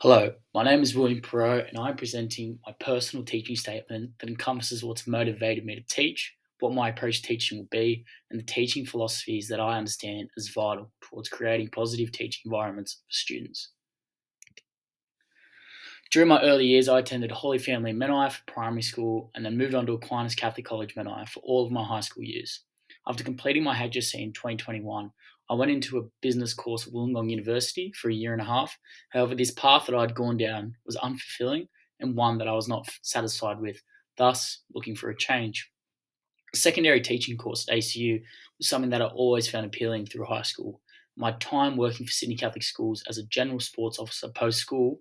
Hello, my name is William Perrau, and I'm presenting my personal teaching statement that encompasses what's motivated me to teach, what my approach to teaching will be, and the teaching philosophies that I understand as vital towards creating positive teaching environments for students. During my early years, I attended Holy Family Menai for primary school and then moved on to Aquinas Catholic College Menai for all of my high school years. After completing my HSC in 2021, I went into a business course at Wollongong University for a year and a half. However, this path that I'd gone down was unfulfilling and one that I was not satisfied with, thus looking for a change. A secondary teaching course at ACU was something that I always found appealing through high school. My time working for Sydney Catholic Schools as a general sports officer post school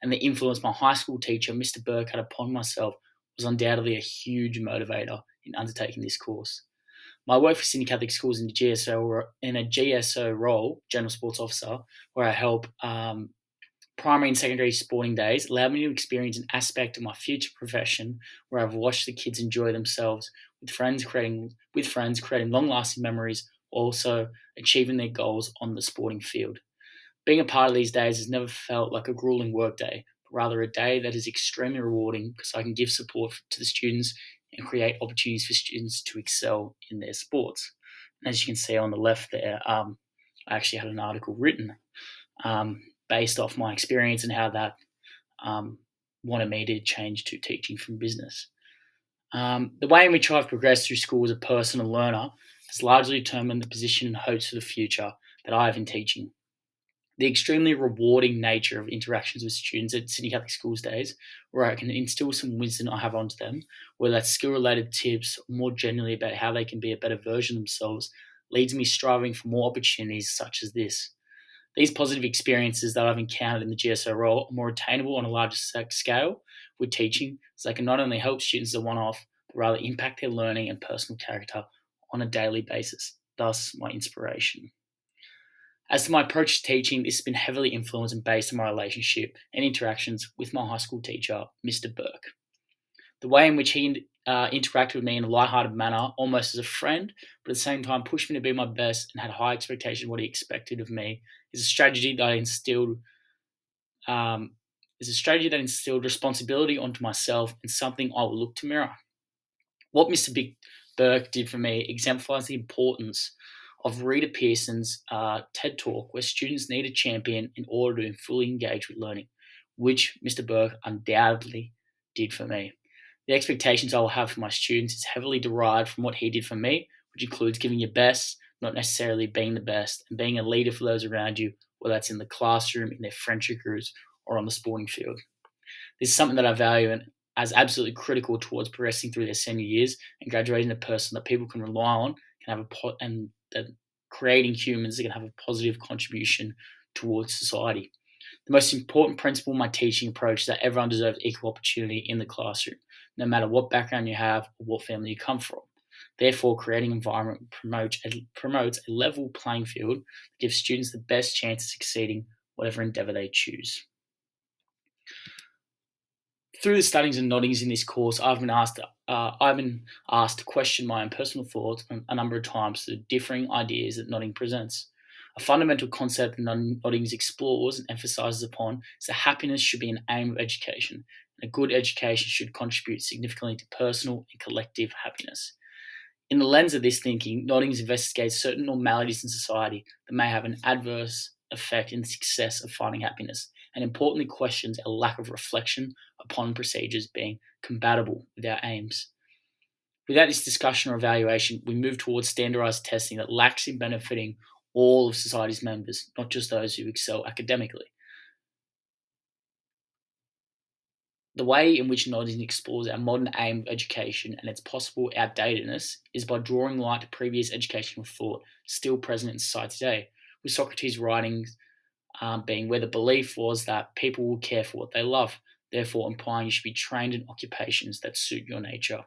and the influence my high school teacher, Mr. Burke, had upon myself was undoubtedly a huge motivator in undertaking this course. My work for Sydney Catholic Schools in a GSO role, General Sports Officer, where I help primary and secondary sporting days, allowed me to experience an aspect of my future profession where I've watched the kids enjoy themselves creating long-lasting memories, also achieving their goals on the sporting field. Being a part of these days has never felt like a grueling work day, but rather a day that is extremely rewarding because I can give support to the students and create opportunities for students to excel in their sports. And as you can see on the left there, I actually had an article written based off my experience and how that wanted me to change to teaching from business. The way in which I've progressed through school as a personal learner has largely determined the position and hopes for the future that I have in teaching. The extremely rewarding nature of interactions with students at Sydney Catholic Schools days, where I can instill some wisdom I have onto them, whether that's skill related tips or more generally about how they can be a better version of themselves, leads me striving for more opportunities such as this. These positive experiences that I've encountered in the GSO role are more attainable on a larger scale with teaching, so they can not only help students as a one off, but rather impact their learning and personal character on a daily basis, thus, my inspiration. As to my approach to teaching, this has been heavily influenced and based on my relationship and interactions with my high school teacher, Mr. Burke. The way in which he interacted with me in a lighthearted manner, almost as a friend, but at the same time pushed me to be my best and had high expectations of what he expected of me, is a strategy that instilled responsibility onto myself and something I will look to mirror. What Mr. Big Burke did for me exemplifies the importance of Rita Pearson's TED Talk, where students need a champion in order to fully engage with learning, which Mr. Burke undoubtedly did for me. The expectations I will have for my students is heavily derived from what he did for me, which includes giving your best, not necessarily being the best, and being a leader for those around you, whether that's in the classroom, in their friendship groups, or on the sporting field. This is something that I value and as absolutely critical towards progressing through their senior years and graduating a person that people can rely on, can have and that creating humans that can have a positive contribution towards society. The most important principle in my teaching approach is that everyone deserves equal opportunity in the classroom, no matter what background you have or what family you come from. Therefore, creating an environment promotes a level playing field that gives students the best chance of succeeding whatever endeavour they choose. Through the studies and noddings in this course, I've been asked to question my own personal thoughts a number of times to the differing ideas that nodding presents. A fundamental concept that noddings explores and emphasises upon is that happiness should be an aim of education, and a good education should contribute significantly to personal and collective happiness. In the lens of this thinking, noddings investigates certain normalities in society that may have an adverse effect in the success of finding happiness, and importantly questions a lack of reflection upon procedures being compatible with our aims. Without this discussion or evaluation, we move towards standardized testing that lacks in benefiting all of society's members, not just those who excel academically. The way in which nodding explores our modern aim of education and its possible outdatedness is by drawing light to previous educational thought still present in society today, with Socrates' writings being where the belief was that people will care for what they love, therefore implying you should be trained in occupations that suit your nature.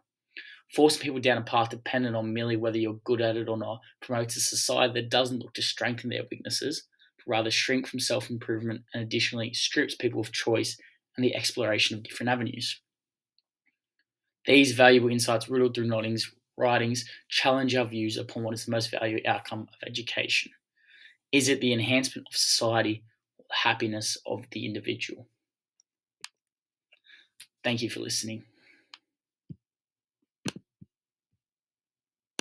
Forcing people down a path dependent on merely whether you're good at it or not promotes a society that doesn't look to strengthen their weaknesses, but rather shrink from self-improvement and additionally strips people of choice and the exploration of different avenues. These valuable insights riddled through Notting's writings challenge our views upon what is the most valued outcome of education. Is it the enhancement of society happiness of the individual. Thank you for listening.